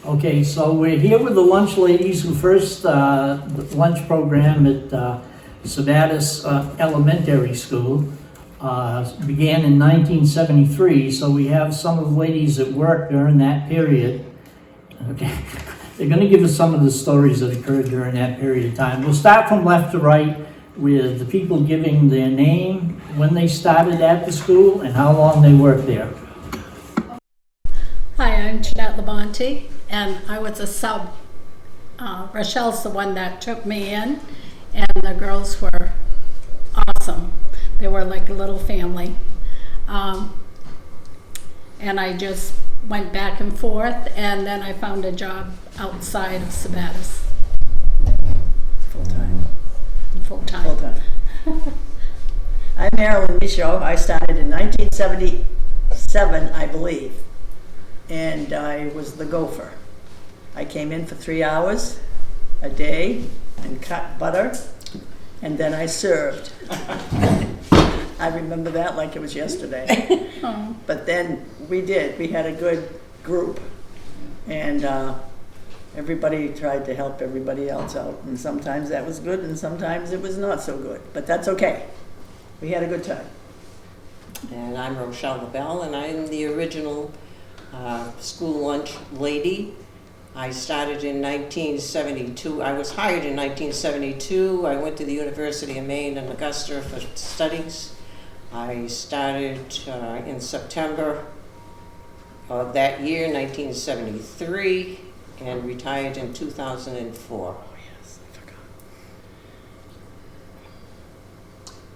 Okay, so we're here with the lunch ladies who first lunch program at Sabattis Elementary School began in 1973. So we have some of the ladies that worked during that period. Okay, they're going to give us some of the stories that occurred during that period of time. We'll start from left to right with the people giving their name, when they started at the school, and how long they worked there. Hi, I'm Jeanette Labonte, and I was a sub. Rochelle's the one that took me in, and the girls were awesome. They were like a little family. And I just went back and forth, and then I found a job outside of Sabattis. Full-time. Full-time. Full-time. I'm Marilyn Michaud. I started in 1977, I believe, and I was the gopher. I came in for 3 hours a day and cut butter, and then I served. I remember that like it was yesterday. Oh. But then we had a good group, and everybody tried to help everybody else out, and sometimes that was good and sometimes it was not so good, but that's okay. We had a good time. And I'm Rochelle LaBelle, and I'm the original school lunch lady. I started in 1972. I was hired in 1972. I went to the University of Maine in Augusta for studies. I started in September of that year, 1973, and retired in 2004.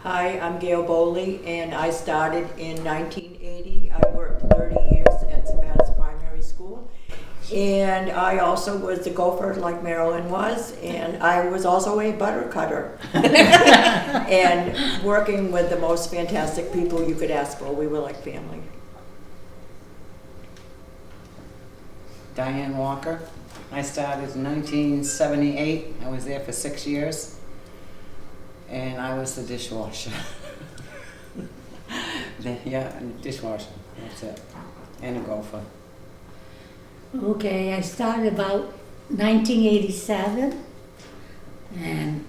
Hi, I'm Gail Bowley, and I started in 1980. I worked 30 years at Sabattis Primary School, and I also was a gopher like Marilyn was, and I was also a butter cutter. And working with the most fantastic people you could ask for. We were like family. Diane Walker. I started in 1978. I was there for 6 years. And I was the dishwasher. Yeah, dishwasher, that's it. And a gopher. Okay, I started about 1987, and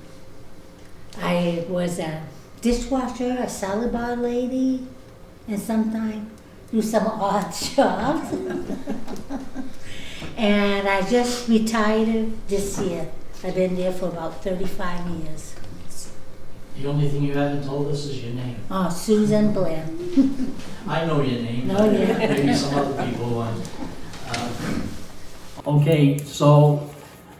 I was a dishwasher, a salad bar lady, and sometimes do some odd jobs. And I just retired this year. I've been there for about 35 years. The only thing you haven't told us is your name. Oh, Susan Blair. I know your name. Oh, yeah. Maybe some other people want. Okay, so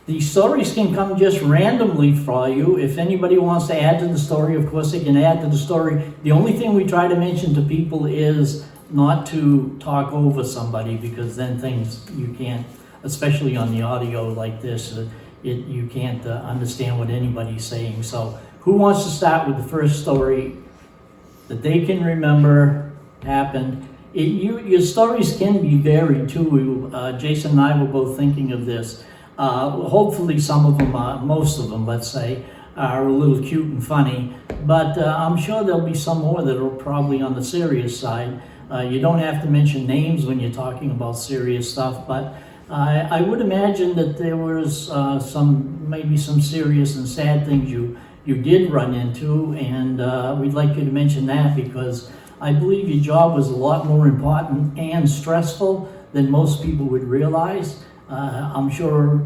these stories can come just randomly for you. If anybody wants to add to the story, of course they can add to the story. The only thing we try to mention to people is not to talk over somebody, because then things you can't, especially on the audio like this, you can't understand what anybody's saying. So who wants to start with the first story that they can remember happened? Your stories can be varied too. Jason and I were both thinking of this. Hopefully some of them, most of them, let's say, are a little cute and funny, but I'm sure there'll be some more that are probably on the serious side. You don't have to mention names when you're talking about serious stuff, but I would imagine that there was maybe some serious and sad things you did run into, and we'd like you to mention that, because I believe your job was a lot more important and stressful than most people would realize. I'm sure,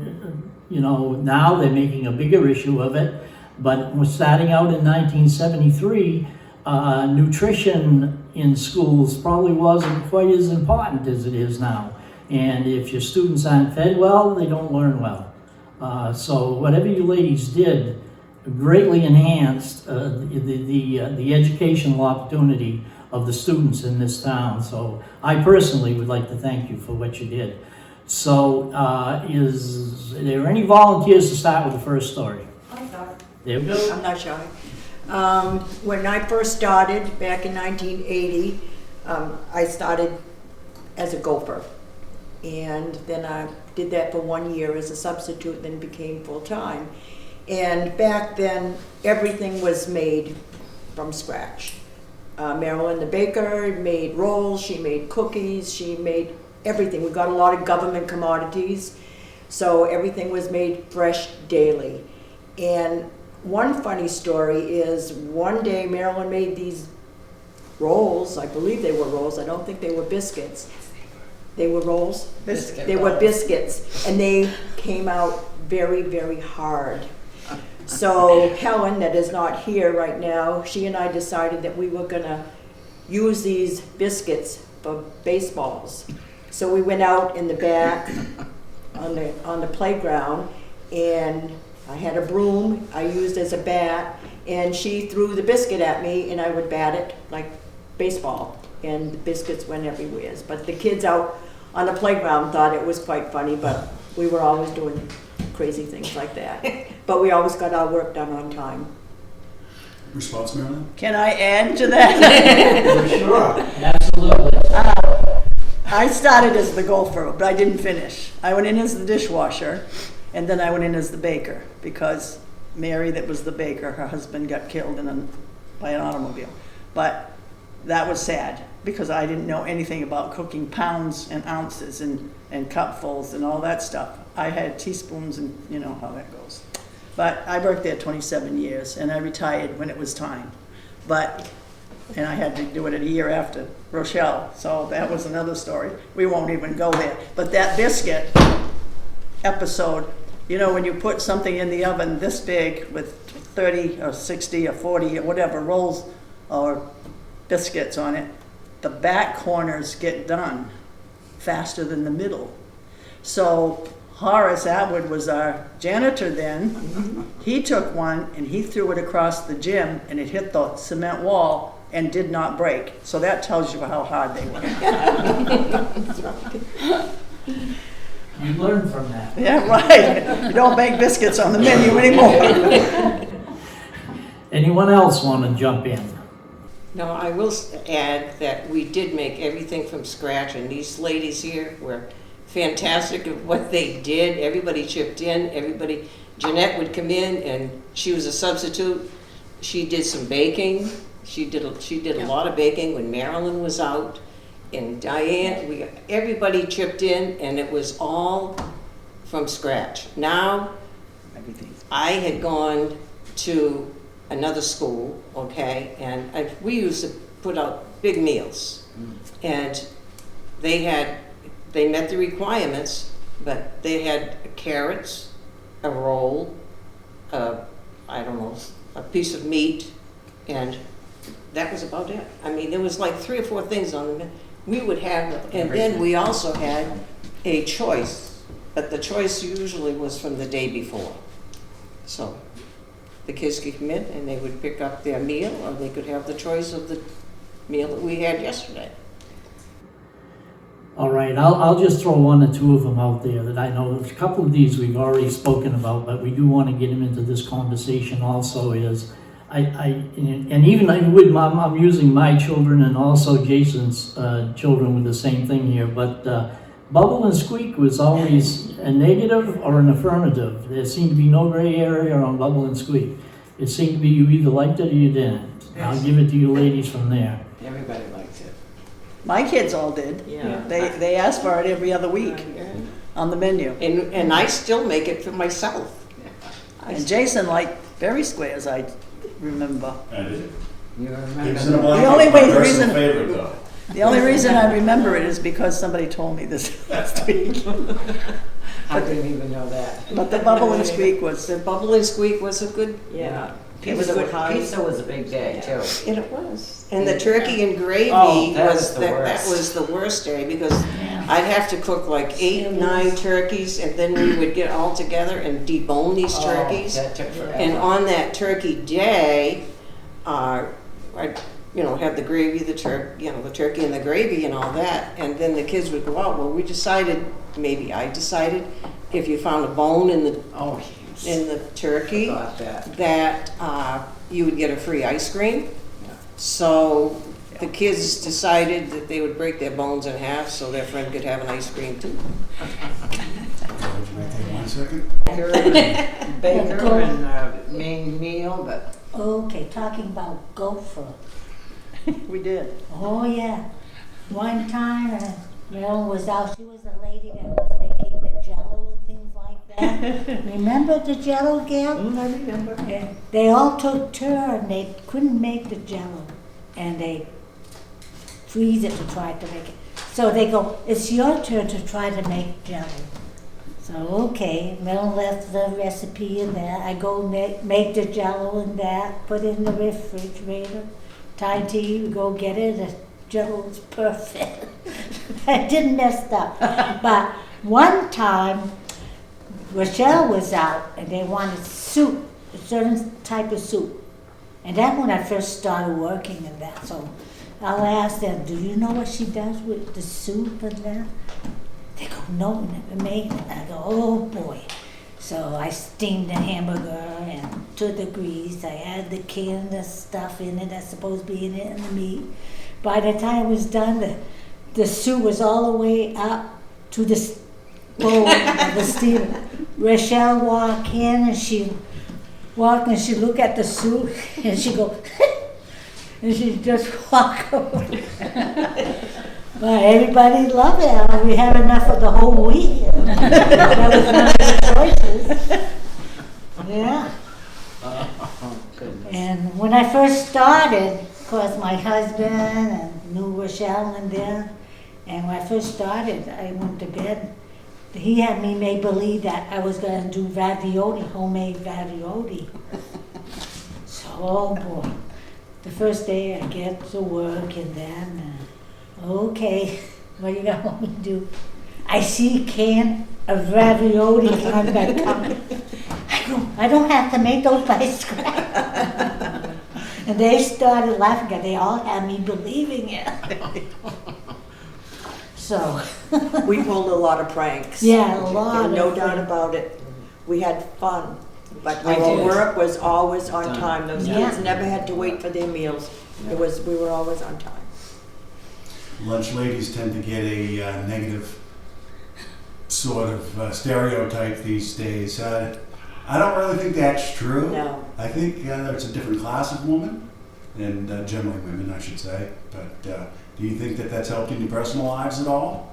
now they're making a bigger issue of it, but we're starting out in 1973, nutrition in schools probably wasn't quite as important as it is now. And if your students aren't fed well, they don't learn well. So whatever you ladies did greatly enhanced the educational opportunity of the students in this town. So I personally would like to thank you for what you did. So is there any volunteers to start with the first story? I'll start. There we go. I'm not shy. When I first started back in 1980, I started as a gopher. And then I did that for 1 year as a substitute, then became full-time. And back then, everything was made from scratch. Marilyn the baker made rolls, she made cookies, she made everything. We got a lot of government commodities, so everything was made fresh daily. And one funny story is one day Marilyn made these rolls. I believe they were rolls. I don't think they were biscuits. They were rolls? Biscuit They were rolls. biscuits, and they came out very, very hard. So Helen, that is not here right now, she and I decided that we were gonna use these biscuits for baseballs. So we went out in the back on the playground, and I had a broom I used as a bat, and she threw the biscuit at me, and I would bat it like baseball, and the biscuits went everywhere. But the kids out on the playground thought it was quite funny, but we were always doing crazy things like that. But we always got our work done on time. Response, Marilyn? Can I add to that? Sure. Absolutely. I started as the gopher, but I didn't finish. I went in as the dishwasher, and then I went in as the baker, because Mary, that was the baker, her husband got killed by an automobile. But that was sad, because I didn't know anything about cooking pounds and ounces and cupfuls and all that stuff. I had teaspoons, and you know how that goes. But I worked there 27 years, and I retired when it was time. And I had to do it a year after Rochelle, so that was another story. We won't even go there. But that biscuit episode, you know, when you put something in the oven this big with 30 or 60 or 40 or whatever rolls or biscuits on it, the back corners get done faster than the middle. So Horace Atwood was our janitor then. He took one and he threw it across the gym, and it hit the cement wall and did not break. So that tells you how hard they were. You learn from that. Yeah, right. You don't bake biscuits on the menu anymore. Anyone else want to jump in? No, I will add that we did make everything from scratch, and these ladies here were fantastic at what they did. Everybody chipped in. Jeanette would come in, and she was a substitute. She did some baking. She did a lot of baking when Marilyn was out, and Diane. Everybody chipped in, and it was all from scratch. Now, I had gone to another school, okay, and we used to put out big meals, and they met the requirements, but they had carrots, a roll, a piece of meat, and that was about it. I mean, there was like 3 or 4 things on the menu. We would have, and then we also had a choice, but the choice usually was from the day before. So the kids could come in and they would pick up their meal, or they could have the choice of the meal that we had yesterday. All right, I'll just throw 1 or 2 of them out there that I know. A couple of these we've already spoken about, but we do want to get them into this conversation also is, and even with mom, I'm using my children and also Jason's children with the same thing here, but bubble and squeak was always a negative or an affirmative. There seemed to be no gray area on bubble and squeak. It seemed to be you either liked it or you didn't. I'll give it to you ladies from there. Everybody likes it. My kids all did. Yeah. They asked for it every other week on the menu. And I still make it for myself. And Jason liked berry squares, I remember. I did. You remember It's in a that? blanket, The only my way- personal reason- favorite, though. The only reason I remember it is because somebody told me this last week. I didn't even know that. But the bubble and squeak was, The bubble and squeak was a good, Yeah. it was a good high. Pizza was a big day too. and it was. And the turkey and gravy Oh, that was, was the that worst. was the worst day, because I'd have to cook like 8, 9 turkeys, and then we would get all together and debone these turkeys. Oh, that took forever. And on that turkey day, I'd, have the gravy, the turkey and the gravy and all that. And then the kids would go out. Well, I decided, if you found a bone in the Oh, turkey, Forgot that. you would get a free ice cream. So the kids decided that they would break their bones in half so their friend could have an ice cream too. One second. Baker and main meal, but Okay, talking about gopher. We did. Oh, yeah. One time, Marilyn was out. She was the lady that was making the jello and things like that. Remember the jello, Gail? I remember. And they all took turn. They couldn't make the jello, and they freeze it to try to make it. So they go, it's your turn to try to make jello. So okay, Mel left the recipe in there. I go make the jello and that, put it in the refrigerator. Time tea, we go get it. The jello was perfect. I didn't mess up. But one time, Rochelle was out and they wanted soup, a certain type of soup. And that's when I first started working in that. So I'll ask them, do you know what she does with the soup and that? They go, no, never made it. I go, oh boy. So I steamed the hamburger and took the grease. I added the canned stuff in it that's supposed to be in it and the meat. By the time it was done, the soup was all the way up to the bowl of the steamer. Rochelle walked in and she look at the soup and she go, and she just walk away. But everybody loved it. We had enough for the whole week. That was one of the choices. Yeah. And when I first started, of course, my husband and knew Rochelle and them. And when I first started, I went to bed. He had me make believe that I was going to do ravioli, homemade ravioli. So, oh boy. The first day I get to work and then, okay, what do you got want me to do? I see a can of ravioli coming back coming. I go, I don't have to make those by scratch. And they started laughing and they all had me believing it. So. We pulled a lot of pranks. Yeah, a lot No of doubt pranks. about it. We had fun, but We our did. work was always on Done. time. Those Yeah. kids never had to wait for their meals. We were always on time. Lunch ladies tend to get a negative sort of stereotype these days. I don't really think that's true. No. I think it's a different class of woman, and generally women, I should say. But do you think that that's helped in your personal lives at all?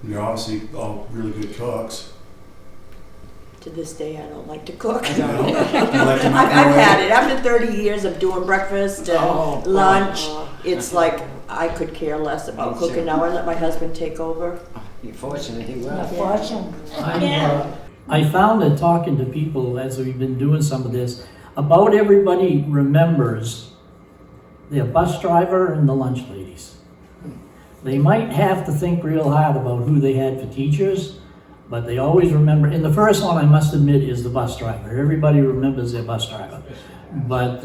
You're obviously all really good cooks. To this day, I don't like to cook. You know? You like to I've microwave? had it. After 30 years of doing breakfast and Oh, lunch, oh. it's like I could care less about Me too. cooking. Now I let my husband take over. You're fortunate he will. Unfortunately. I found that talking to people as we've been doing some of this, about everybody remembers their bus driver and the lunch ladies. They might have to think real hard about who they had for teachers, but they always remember, and the first one I must admit is the bus driver. Everybody remembers their bus driver. But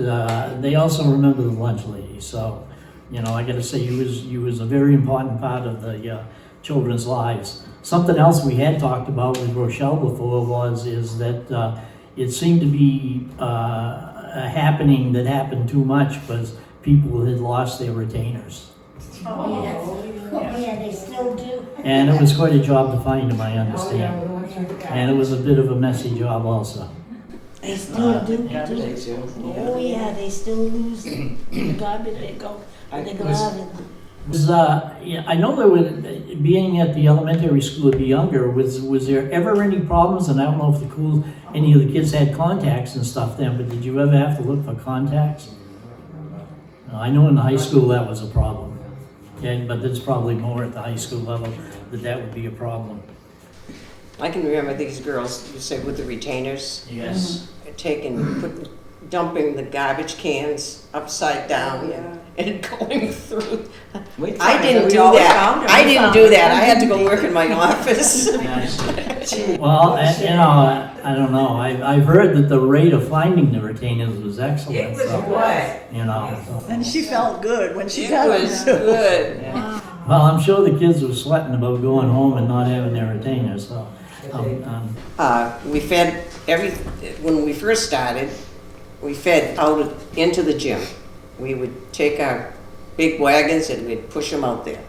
they also remember the lunch lady. So, you know, I gotta say, you was a very important part of the children's lives. Something else we had talked about with Rochelle before is that it seemed to be a happening that happened too much was people had lost their retainers. Yeah, they still do. And it was quite a job to find them, I understand. And it was a bit of a messy job also. They still do. Yeah, too. they do. Oh yeah, they still lose it. The garbage they go. They go out and Yeah, I know there was, being at the elementary school to be younger, was there ever any problems? And I don't know if any of the kids had contacts and stuff then, but did you ever have to look for contacts? I know in the high school that was a problem. Okay, but there's probably more at the high school level that would be a problem. I can remember these girls, you said with the retainers, Yes. dumping the garbage cans upside down Yeah. and going through. We I didn't we do always that. found them. I We didn't found do them. that. I had to go work in my office. Well, you know, I don't know. I've heard that the rate of finding the retainers was excellent. It was so, good. You know. so- And she felt good when she It got was them. good. Well, I'm sure the kids were sweating about going home and not having their retainers. So, We fed when we first started, we fed out into the gym. We would take our big wagons and we'd push them out there.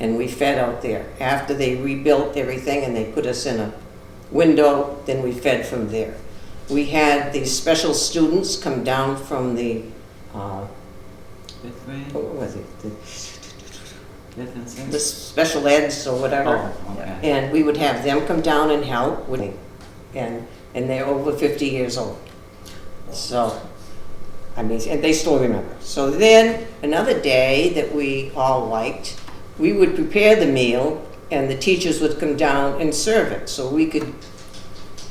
And we fed out there. After they rebuilt everything and they put us in a window, then we fed from there. We had these special students come down from the, what was it? the special eds or whatever. Oh, okay. And we would have them come down and help with me. And they're over 50 years old. So, I mean, and they still remember. So then, another day that we all liked, we would prepare the meal and the teachers would come down and serve it. So we could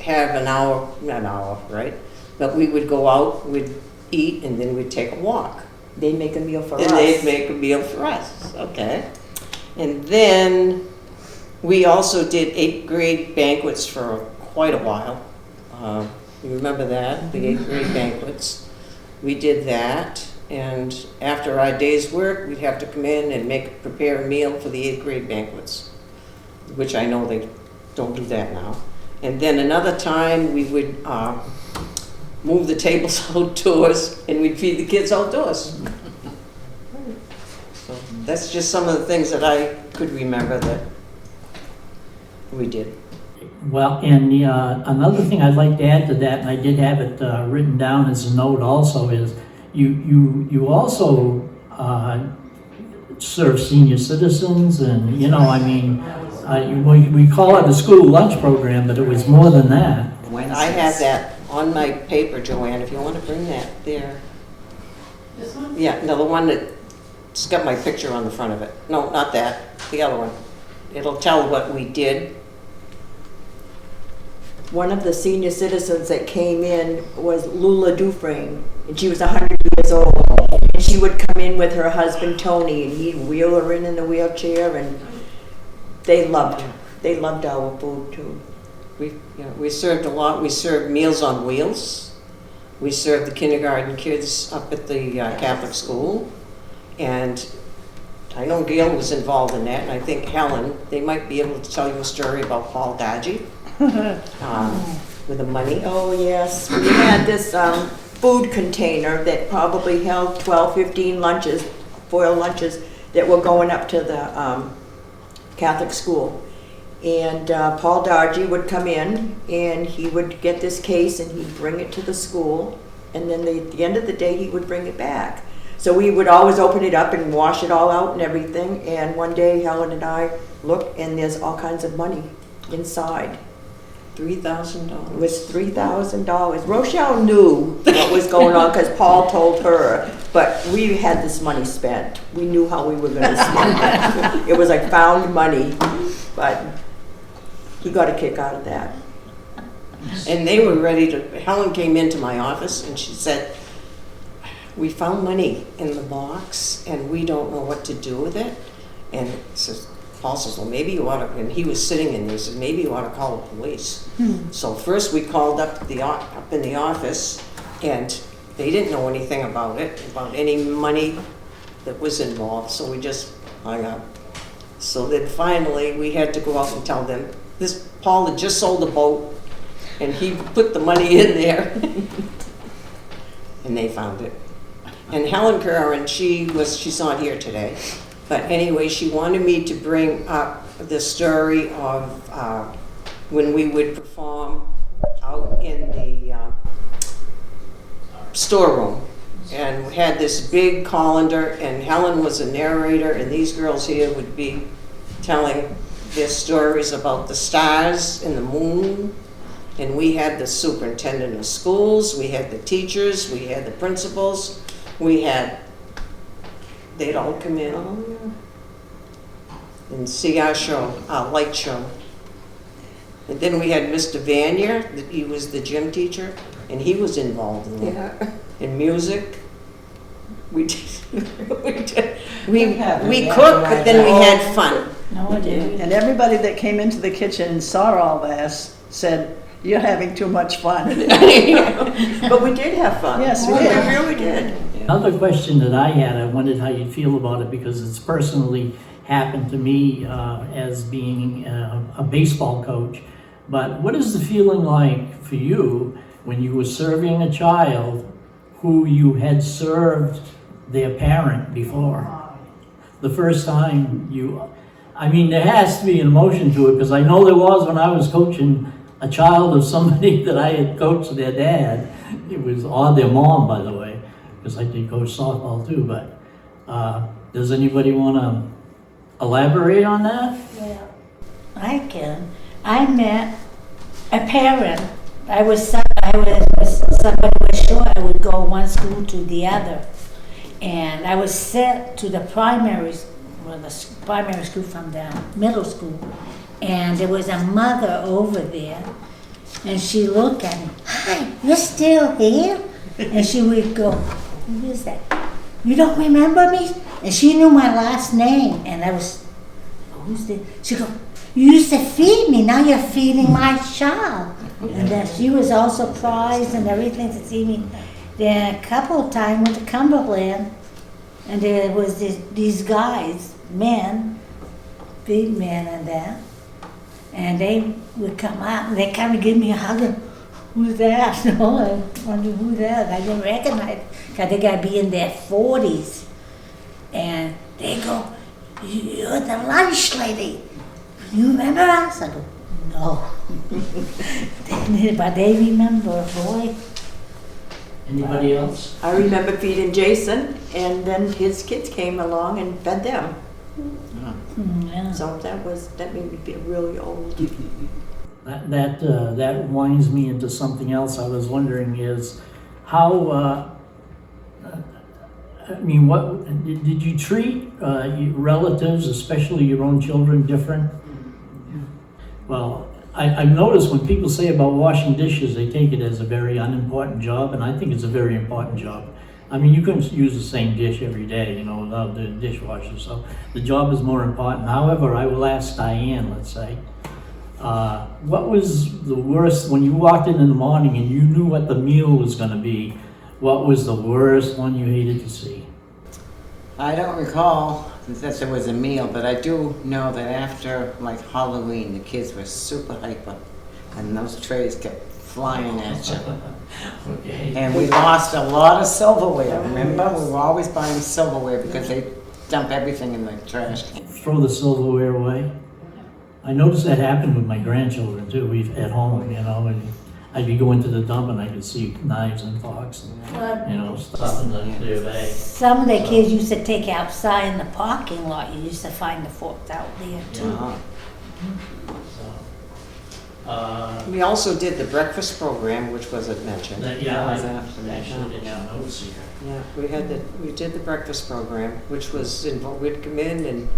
have not an hour, right? But we would go out, we'd eat, and then we'd take a walk. They make a meal for us. And they'd make a meal for us, okay? And then we also did 8th grade banquets for quite a while. You remember that, the 8th grade banquets? We did that, and after our day's work, we'd have to come in and prepare a meal for the 8th grade banquets, which I know they don't do that now. And then another time, we would move the tables outdoors, and we'd feed the kids outdoors. So that's just some of the things that I could remember that we did. Well, and another thing I'd like to add to that, and I did have it written down as a note also, is you also serve senior citizens, and I mean, we call it a school lunch program, but it was more than that. I have that on my paper, Joanne, if you want to bring that there. This one? Yeah, no, the one that's got my picture on the front of it. No, not that, the other one. It'll tell what we did. One of the senior citizens that came in was Lula Dufresne, and she was 100 years old. And she would come in with her husband Tony, and he'd wheel her in a wheelchair, and they loved her. They loved our food too. We served a lot. We served Meals on Wheels. We served the kindergarten kids up at the Catholic school. And I know Gail was involved in that, and I think Helen, they might be able to tell you a story about Paul Dodgy with the money. Oh yes, we had this food container that probably held 12, 15 lunches, foil lunches, that were going up to the Catholic school. And Paul Dargy would come in, and he would get this case, and he'd bring it to the school, and then at the end of the day, he would bring it back. So we would always open it up and wash it all out and everything, and one day Helen and I looked, and there's all kinds of money inside. $3,000. It was $3,000. Rochelle knew what was going on because Paul told her, but we had this money spent. We knew how we were going to spend it. It was like found money, but he got a kick out of that. And they were ready to, Helen came into my office and she said, we found money in the box and we don't know what to do with it. And Paul says, well, maybe you ought to, and he was sitting in there, he said, maybe you ought to call the police. So first we called up in the office, and they didn't know anything about it, about any money that was involved, so we just hung up. So then finally we had to go out and tell them, this Paul had just sold a boat, and he put the money in there, and they found it. And Helen Curran, she's not here today, but anyway, she wanted me to bring up the story of when we would perform out in the storeroom. And we had this big colander, and Helen was a narrator, and these girls here would be telling their stories about the stars and the moon. And we had the superintendent of schools, we had the teachers, we had the principals, they'd all come in and see our show, our light show. And then we had Mr. Vanier, he was the gym teacher, and he was involved in that. Yeah. In music, we cooked, but then we had fun. No, I didn't. And everybody that came into the kitchen and saw all this said, "You're having too much fun." But we did have fun. Yes, we We did. really did. Another question that I had, I wondered how you'd feel about it because it's personally happened to me as being a baseball coach. But what is the feeling like for you when you were serving a child who you had served their parent before? The first time I mean, there has to be an emotion to it because I know there was when I was coaching a child of somebody that I had coached their dad. It was, or their mom, by the way, because I did coach softball too. But does anybody want to elaborate on that? Well, I can. I met a parent. I was somebody was short. I would go one school to the other, and I was sent to the primary school from the middle school, and there was a mother over there, and she looked at me. Hi, you're still here? And she would go, who is that? You don't remember me? And she knew my last name, and I was, who's this? She go, you used to feed me, now you're feeding my child. And then she was all surprised and everything to see me. Then a couple of times went to Cumberland, and there was these guys, men, big men and that, and they would come out and they kind of give me a hug. And, who's that? No, I wonder who that. I didn't recognize, because they got to be in their 40s. And they go, you're the lunch lady. You remember us? I go, no. But they remember, boy. Anybody else? I remember feeding Jason, and then his kids came along and fed them. Yeah. So that made me feel really old. That winds me into something else. I was wondering is how, I mean, what did you treat your relatives, especially your own children, different? Well, I've noticed when people say about washing dishes, they take it as a very unimportant job, and I think it's a very important job. I mean, you couldn't use the same dish every day, you know, without the dishwasher, so the job is more important. However, I will ask Diane, let's say, what was the worst, when you walked in the morning and you knew what the meal was gonna be, what was the worst one you hated to see? I don't recall that there was a meal, but I do know that after like Halloween, the kids were super hyper, and those trays kept flying at you. Okay. And we lost a lot of silverware, remember? We were always buying silverware because they dump everything in the trash can. Throw the silverware away. I noticed that happened with my grandchildren too. We've at home, you know, and I'd be going to the dump and I could see knives and forks and, you know, stuff in the bag. Some of the kids used to take outside in the parking lot. You used to find the forks out there too. Yeah. So, We also did the breakfast program, which wasn't mentioned. yeah, was I after that. actually did not notice here. Yeah, we did the breakfast program, which was, we'd come in and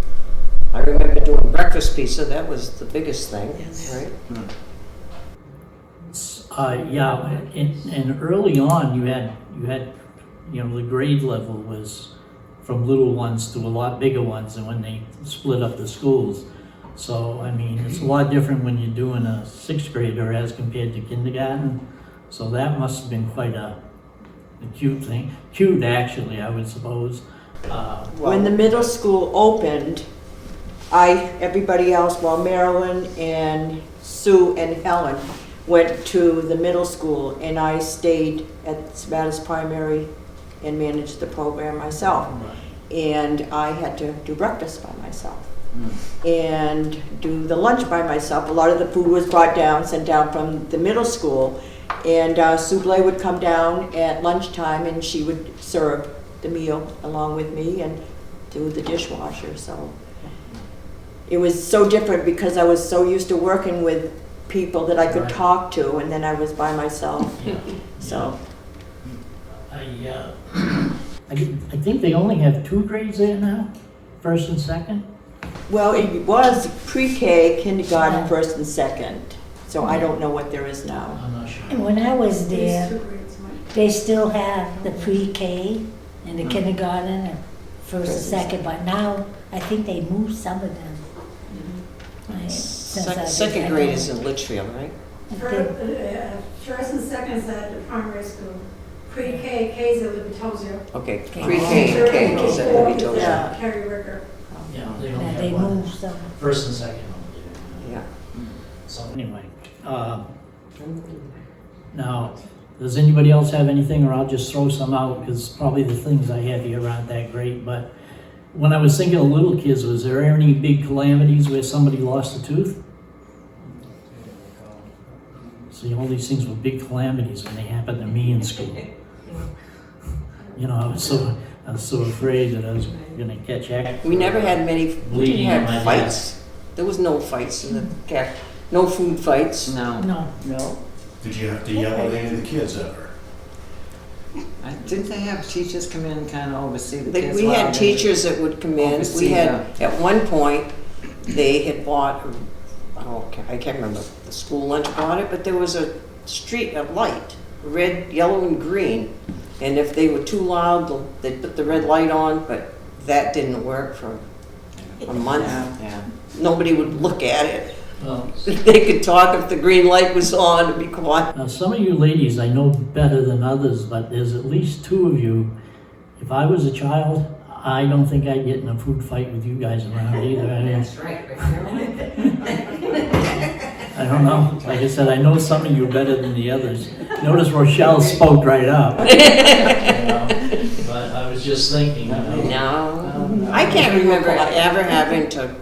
I remember doing breakfast pizza, that was the biggest thing, right? Yeah, and early on, you had, you know, the grade level was from little ones to a lot bigger ones, and when they split up the schools. So, I mean, it's a lot different when you're doing a 6th grader as compared to kindergarten. So that must have been quite a cute thing. Cute, actually, I would suppose. When the middle school opened, everybody else, well, Marilyn and Sue and Helen went to the middle school, and I stayed at Sabatis Primary and managed the program myself. And I had to do breakfast by myself and do the lunch by myself. A lot of the food was brought down, sent down from the middle school, and Sue Blay would come down at lunchtime and she would serve the meal along with me and do the dishwasher. So it was so different because I was so used to working with people that I could talk to, and then I was by myself. Yeah. So I think they only have 2 grades there now, 1st and 2nd. well, it was pre-K, kindergarten, first and second. So I don't know what there is now. I'm not sure. And when I was there, they still have the pre-K and the kindergarten and first and second, but now I think they moved some of them. Since I was Second there. grade is in Litchfield, right? I think- First and second is at the primary school. Pre-K, K is at Libitosia. Okay, Okay. pre-K and K is at Fourth is Libitosia. at Carrie Ricker. Yeah, they Yeah, only they have one. moved some. 1st and 2nd. Yeah. So anyway, now, does anybody else have anything, or I'll just throw some out, because probably the things I have here aren't that great, but when I was thinking of little kids, was there any big calamities where somebody lost a tooth? See, all these things were big calamities when they happened to me in school. You know, I was so afraid that I was gonna catch heck. We never had many, we didn't Bleeding on my have fights. There was no fights in the cat, no food fights. No. No. No. Did you have to yell at any of the kids ever? Didn't they have teachers come in and kind of oversee the Like, kids? we while had they- teachers that would come in. We Oversee had, at one point, they had bought, I can't remember, the school lunch bought it, but there was a street, a light, red, yellow, and green. And if they were too loud, they'd put the red light on, but that didn't work for a month. Yeah. Nobody would look at it. Well, They could talk if the green light was on and be quiet. some of you ladies I know better than others, but there's at least two of you. If I was a child, I don't think I'd get in a food fight with you guys around either. I mean, That's right. I don't know. Like I said, I know some of you better than the others. Notice Rochelle spoke right up. You know, but I was just thinking, No, I can't remember ever having to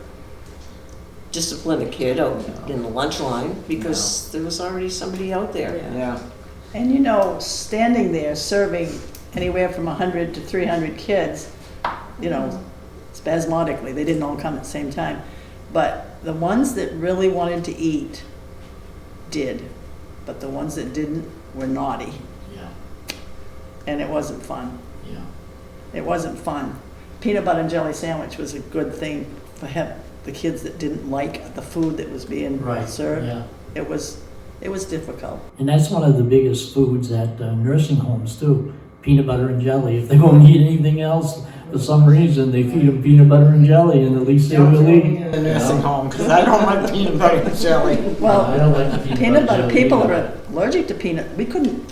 discipline a kid out in the lunch line because there was already somebody out there. Yeah. And you know, standing there serving anywhere from 100 to 300 kids, you know, spasmodically, they didn't all come at the same time. But the ones that really wanted to eat did, but the ones that didn't were naughty, yeah, and it wasn't fun. yeah. It wasn't fun. Peanut butter and jelly sandwich was a good thing for the kids that didn't like the food that was being Right, served. yeah. It was difficult. And that's one of the biggest foods at nursing homes too, peanut butter and jelly. If they won't eat anything else, for some reason, they feed them peanut butter and jelly, and at least they will eat. In the nursing home, because I don't like peanut butter and jelly. Well, I don't like the peanut butter, jelly people either. are allergic to peanut. We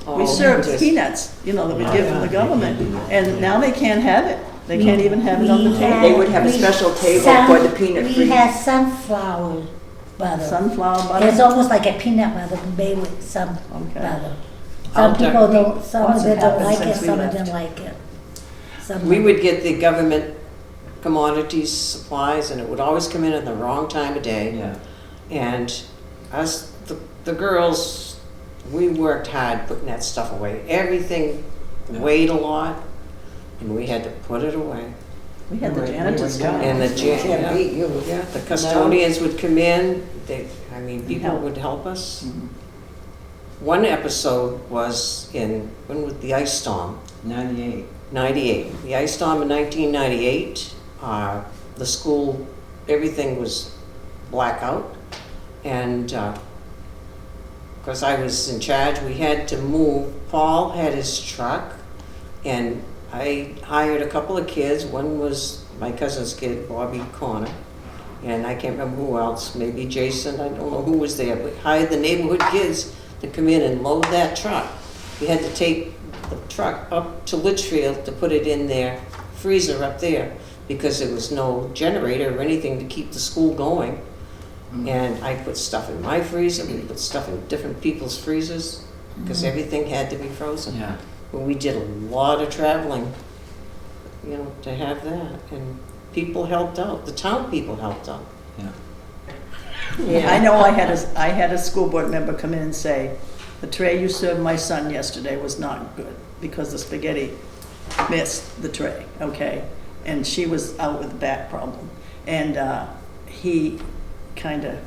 Oh, served just- peanuts, you know, that we give from the government, and now they can't have it. They can't even have it on the We table. They would have a special table for the peanut We free. had sunflower butter. Sunflower It's butter. almost like a peanut butter made with some Okay. butter. I'll Some people don't, some of Lots them have don't happened like it, since we some of left. them like it. Some We would get the government commodities, supplies, and it would always come in at the wrong time of day. Yeah. And us, the girls, we worked hard putting that stuff away. Everything weighed a lot, and we had to put it away. We had the We were janitors young. come And the Can't beat you. the custodians would come in, people Help. would help us. One episode was when was the ice storm? 98. 98. The ice storm in 1998, the school, everything was blackout. And because I was in charge, we had to move. Paul had his truck, and I hired a couple of kids. One was my cousin's kid, Bobby Connor, and I can't remember who else, maybe Jason, I don't know who was there. We hired the neighborhood kids to come in and load that truck. We had to take the truck up to Litchfield to put it in their freezer up there because there was no generator or anything to keep the school going. And I put stuff in my freezer, we put stuff in different people's freezers because everything had to be frozen. Yeah. Well, we did a lot of traveling, you know, to have that. And people helped out, the town people helped out. I know I had a school board member come in and say, the tray you served my son yesterday was not good because the spaghetti missed the tray, okay? And she was out with a back problem. And he kind of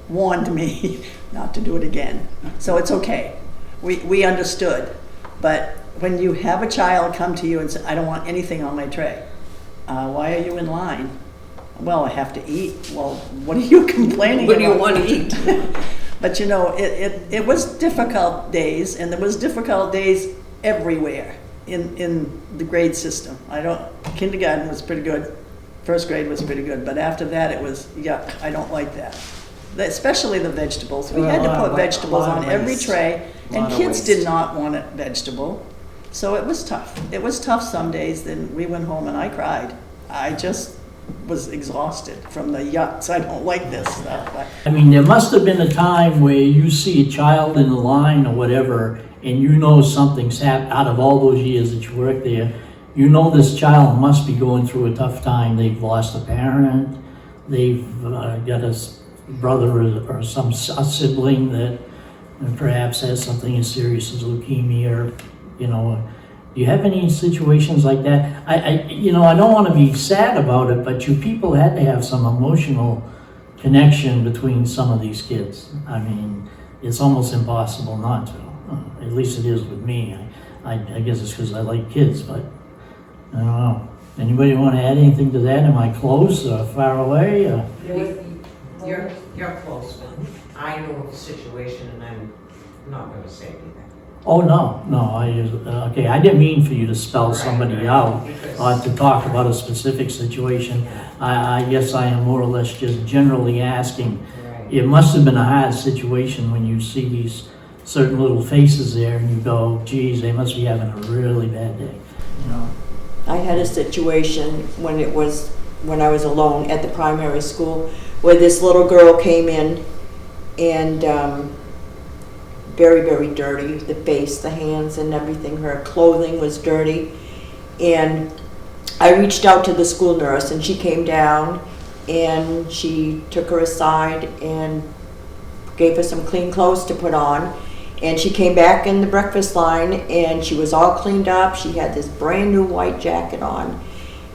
warned me not to do it again. So it's okay. We understood. But when you have a child come to you and say, I don't want anything on my tray, why are you in line? Well, I have to eat. Well, what are you complaining about? What do you want to eat? But you know, it was difficult days, and there was difficult days everywhere in the grade system. Kindergarten was pretty good, first grade was pretty good, but after that it was, yuck, I don't like that. Especially the vegetables. We had to put vegetables on every tray, and kids did not want a vegetable. So it was tough. It was tough some days, then we went home and I cried. I just was exhausted from the yucks. I don't like this stuff. I mean, there must have been a time where you see a child in the line or whatever, and you know something's happened out of all those years that you worked there. You know this child must be going through a tough time. They've lost a parent, they've got a brother or a sibling that perhaps has something as serious as leukemia, or, you know, Do you have any situations like that? I don't want to be sad about it, but you people had to have some emotional connection between some of these kids. I mean, it's almost impossible not to. At least it is with me. I guess it's because I like kids, but I don't know. Anybody want to add anything to that? Am I close or far away? You're close, but I know the situation and I'm not gonna say anything. Oh, no, okay, I didn't mean for you to spell somebody out or to talk about a specific situation. I guess I am more or less just generally asking. Right. It must have been a hard situation when you see these certain little faces there and you go, geez, they must be having a really bad day, you know? I had a situation when I was alone at the primary school where this little girl came in and very, very dirty, the face, the hands and everything. Her clothing was dirty. And I reached out to the school nurse and she came down and she took her aside and gave her some clean clothes to put on. And she came back in the breakfast line and she was all cleaned up. She had this brand new white jacket on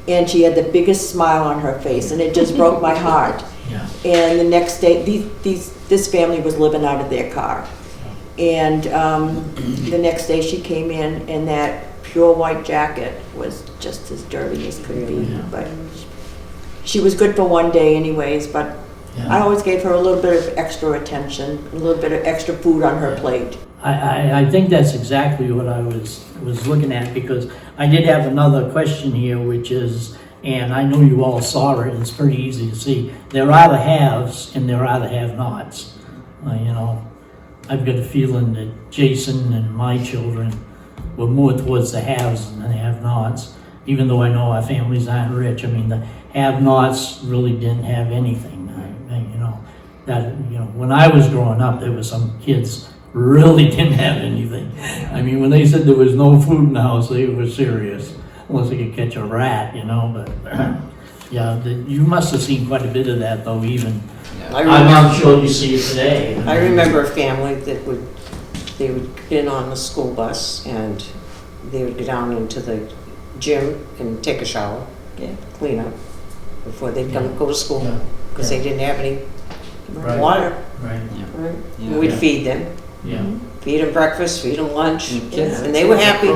and she had the biggest smile on her face and it just broke my heart. Yeah. And the next day, this family was living out of their car. And the next day she came in and that pure white jacket was just as dirty as could be. Yeah. But she was good for one day anyways, but I always gave her a little bit of extra attention, a little bit of extra food on her plate. I think that's exactly what I was looking at, because I did have another question here, which is, and I know you all saw it, it's pretty easy to see, there are the haves and there are the have-nots. I've got a feeling that Jason and my children were more towards the haves than the have-nots, even though I know our families aren't rich. I mean, the have-nots really didn't have anything. When I was growing up, there were some kids really didn't have anything. I mean, when they said there was no food in the house, they were serious, unless they could catch a rat, but you must have seen quite a bit of that, though, even. I'm sure you see it today. I remember a family that they would get on the school bus and they would go down into the gym and take a shower, clean up before they'd go to school, because they didn't have any water. Right. Right? And we'd feed them. Yeah. Feed them breakfast, feed them lunch, and they were happy.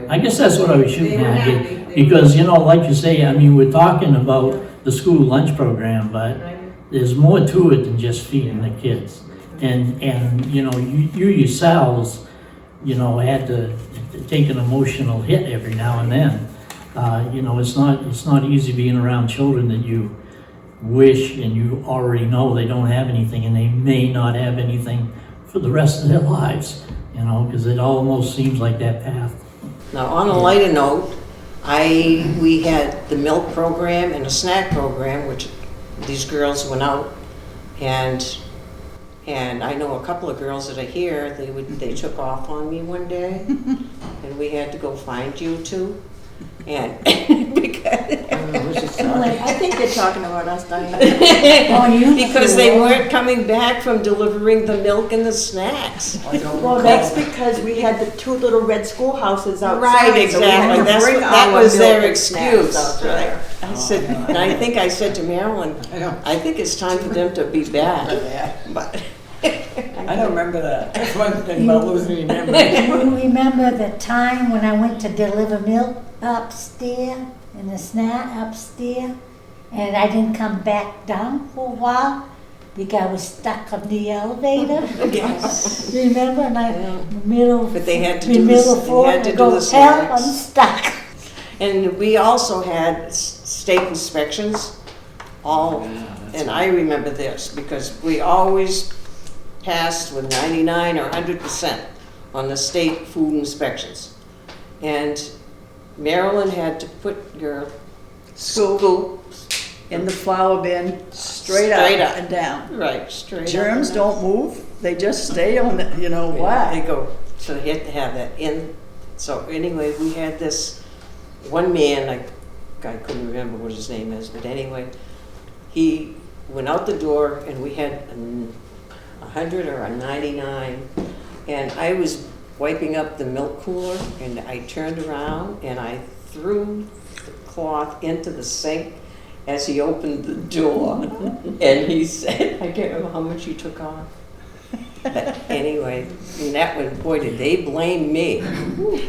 I guess that's what I was shooting at, because, like you say, I mean, we're talking about the school lunch program, but there's more to it than just feeding the kids. And you yourselves, had to take an emotional hit every now and then. It's not easy being around children that you wish and you already know they don't have anything, and they may not have anything for the rest of their lives, because it almost seems like that path. Now, on a lighter note, we had the milk program and a snack program, which these girls went out, and I know a couple of girls that are here. They took off on me one day, and we had to go find you two, and I think they're talking about us, Diane. because they weren't coming back from delivering the milk and the snacks. Well, that's because we had the two little red schoolhouses outside. Right, so we had exactly. to bring That our was their milk and snacks excuse. out there. I said, and I think I said to Marilyn, I think it's time for them to be back. But I don't remember that. That's one thing about losing your memory. You remember the time when I went to deliver milk upstairs and the snack upstairs, and I didn't come back down for a while because I was stuck on the elevator? yes. Remember? And I middle, But they had to the do middle this- they floor, had to I do go, the help, I'm snacks." stuck. And we also had state inspections, and I remember this because we always passed with 99 or 100% on the state food inspections. And Marilyn had to put your scoop In the flour bin, straight up and down. Right, straight up. Germs and down. don't move, they just stay on the, They why? go, so they had to have that in. So anyway, we had this one man, I couldn't remember what his name is, but anyway, he went out the door and we had 100 or a 99, and I was wiping up the milk cooler, and I turned around and I threw the cloth into the sink as he opened the door. And he said, I can't remember how much he took off. But anyway, and that one, boy, did they blame me.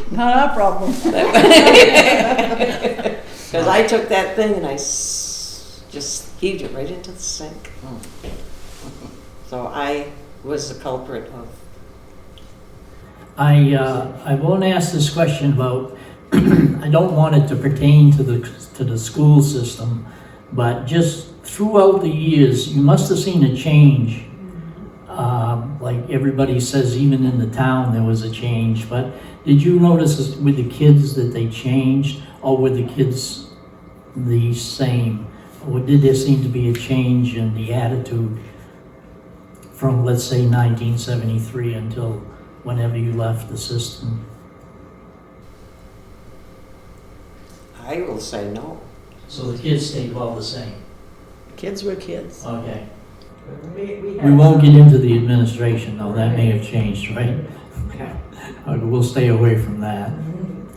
Not our problem. Because I took that thing and I just heaved it right into the sink. So I was the culprit of. I won't ask this question about, I don't want it to pertain to the school system, but just throughout the years, you must have seen a change. Like everybody says, even in the town, there was a change. But did you notice with the kids that they changed, or were the kids the same? Or did there seem to be a change in the attitude from, let's say, 1973 until whenever you left the system? I will say no. So the kids stayed about the same? Kids were kids. Okay. We We won't get into the administration, though. That may have changed, right? Okay, we'll stay away from that.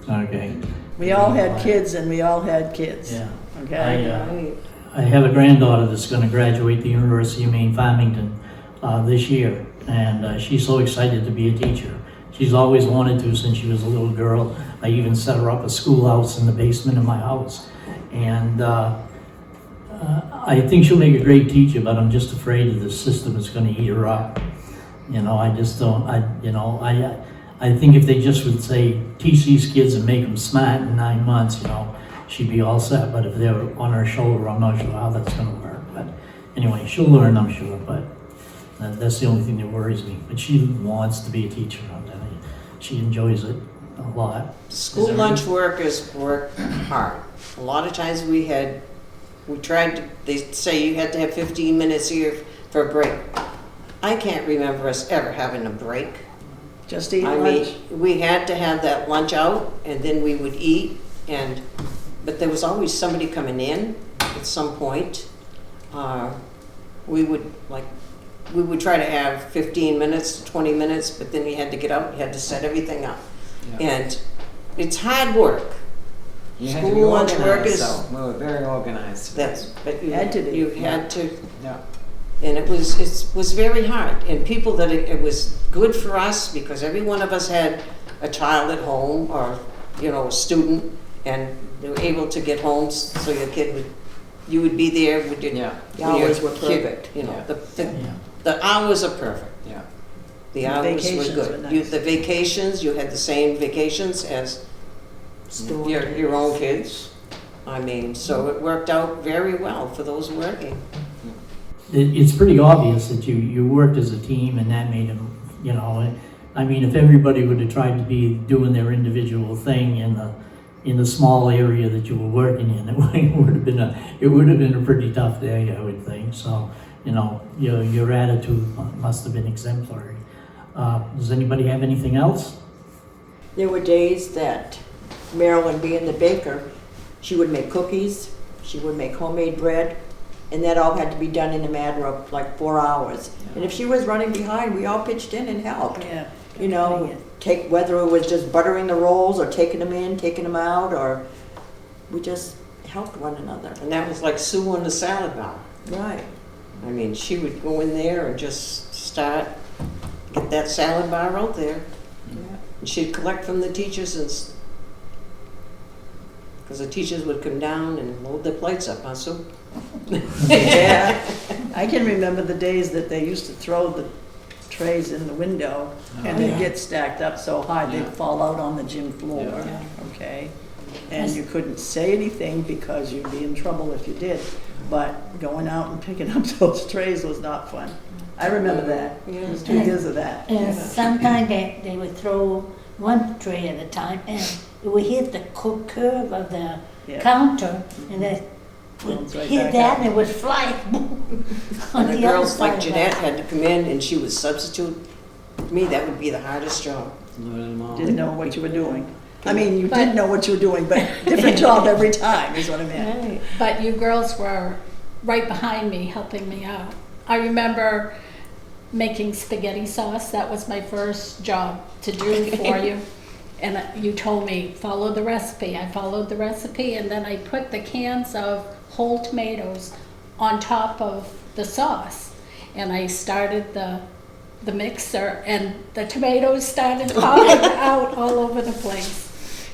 Okay. We all had kids and we all had kids. Yeah. Okay? I have a granddaughter that's going to graduate the University of Maine Farmington this year, and she's so excited to be a teacher. She's always wanted to since she was a little girl. I even set her up a schoolhouse in the basement of my house, and I think she'll make a great teacher, but I'm just afraid that the system is going to eat her up. You know, I just don't. I think if they just would say teach these kids and make them smart in 9 months, you know, she'd be all set. But if they're on her shoulder, I'm not sure how that's going to work. But anyway, she'll learn, I'm sure. But that's the only thing that worries me. But she wants to be a teacher. She enjoys it a lot. School lunch workers work hard. A lot of times we tried to, they say you had to have 15 minutes here for a break. I can't remember us ever having a break. Just eat I lunch. mean, we had to have that lunch out, and then we would eat, but there was always somebody coming in at some point. We would try to have 15 minutes, 20 minutes, but then you had to get out, you had to set everything up. Yeah. And it's hard work. You had to be School lunch organized, workers- though. We were very organized. But you Had to be. You had to, Yeah. and it was very hard. And people that it was good for us because every one of us had a child at home or, you know, a student, and they were able to get home so your kid you would be there with your, Yeah. The with your hours were kid, perfect. you know, Yeah. the hours are perfect. Yeah. The The hours vacations were were good. nice. The vacations, you had the same vacations as Store your own kids. I mean, so it worked out very well for those working. It's pretty obvious that you worked as a team, and that made them, you know, I mean, if everybody would have tried to be doing their individual thing in the small area that you were working in, it would have been a pretty tough day, I would think. So, you know, your attitude must have been exemplary. Does anybody have anything else? There were days that Marilyn, being the baker, she would make cookies, she would make homemade bread, and that all had to be done in a matter of like 4 hours. And if she was running behind, we all pitched in and helped. Yeah. You know, whether it was just buttering the rolls or taking them in, taking them out, or we just helped one another. And that was like Sue on the salad bar. Right. I mean, she would go in there and just get that salad bar out there. Yeah. And she'd collect from the teachers because the teachers would come down and load their plates up, huh, Sue? Yeah. I can remember the days that they used to throw the trays in the window and they'd get stacked up so high they'd fall out on the gym floor. Yeah. Okay? And you couldn't say anything because you'd be in trouble if you did. But going out and picking up those trays was not fun. I remember that. It was 2 years of that. And sometimes they would throw one tray at a time, and it would hit the curve of the Yeah. counter, and it would Bounce right hit back that, up. and it would fly on And the the other girls side like of Jeanette that. had to come in and she would substitute. To me, that would be the hardest job. Learn them all. Didn't know what you were doing. I mean, you did know what you were doing, but different job every time is what I meant. But you girls were right behind me, helping me out. I remember making spaghetti sauce. That was my first job to do for you. And you told me, follow the recipe. I followed the recipe, and then I put the cans of whole tomatoes on top of the sauce. And I started the mixer, and the tomatoes started falling out all over the place.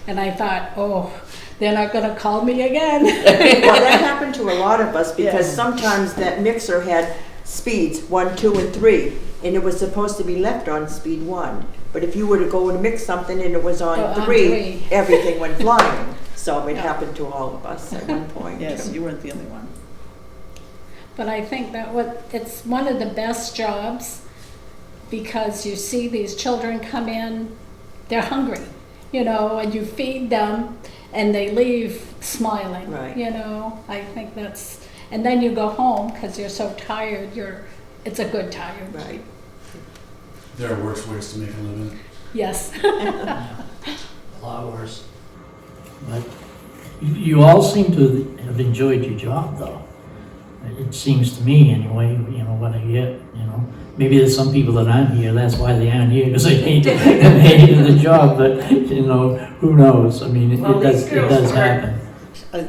And I thought, oh, they're not gonna call me again. Well, that happened to a lot of us because sometimes that mixer had speeds 1, 2, and 3, and it was supposed to be left on speed 1. But if you were to go and mix something and it was on Oh, on 3, three. everything went flying. So it happened to all of us at one point. Yes, you weren't the only one. But I think that it's one of the best jobs, because you see these children come in, they're hungry, and you feed them and they leave smiling, Right. I think and then you go home because you're so tired, it's a good tired. Right. There are worse ways to make a living. Yes. A lot worse. But you all seem to have enjoyed your job, though. It seems to me, anyway, what I get, Maybe there's some people that aren't here, that's why they aren't here, because they hated the job, but, who knows? I mean, Well, it these girls does work. happen. A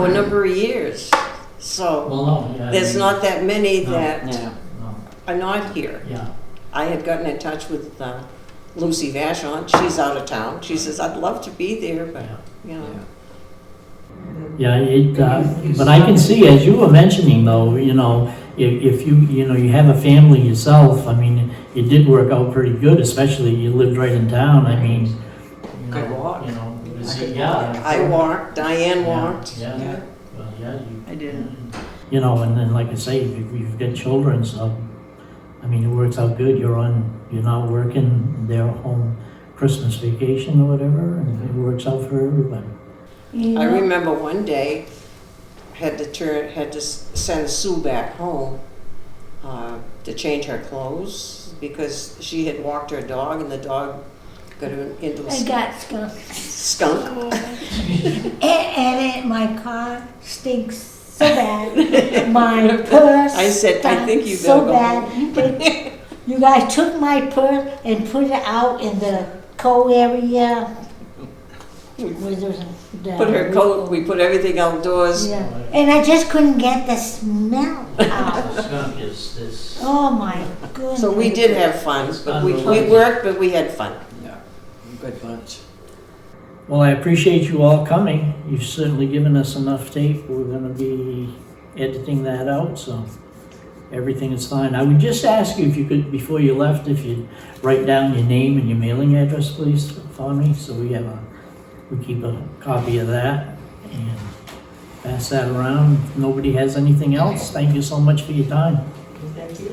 number of years. So Well, no, yeah. there's not that many No. that No, are not here. yeah. I had gotten in touch with Lucy Vachon. She's out of town. She says, I'd love to be there, but, Yeah, but I can see, as you were mentioning though, if you have a family yourself, I mean, it did work out pretty good, especially you lived right in town, I mean. Could walk. Yeah. I walked, Diane walked. Yeah, well, yeah, I did. and then like I say, you've got children, so, I mean, it works out good, you're not working, they're home Christmas vacation or whatever, and it works out for everybody. I remember one day, had to send Sue back home to change her clothes because she had walked her dog and the dog got into I a got skunk. skunk. And my car stinks so bad. My purse I said, I think you so better go bad. You guys took my purse and put it out in the coal area. Where there's Put her coat, we put everything outdoors. Yeah, and I just couldn't get the smell out. Skunk is this. Oh my goodness. So we did have fun, but we worked, but we had fun. Yeah, good bunch. Well, I appreciate you all coming. You've certainly given us enough tape. We're gonna be editing that out, so everything is fine. I would just ask you if you could, before you left, if you'd write down your name and your mailing address, please, for me, so we keep a copy of that and pass that around. If nobody has anything else, thank you so much for your time. Thank you.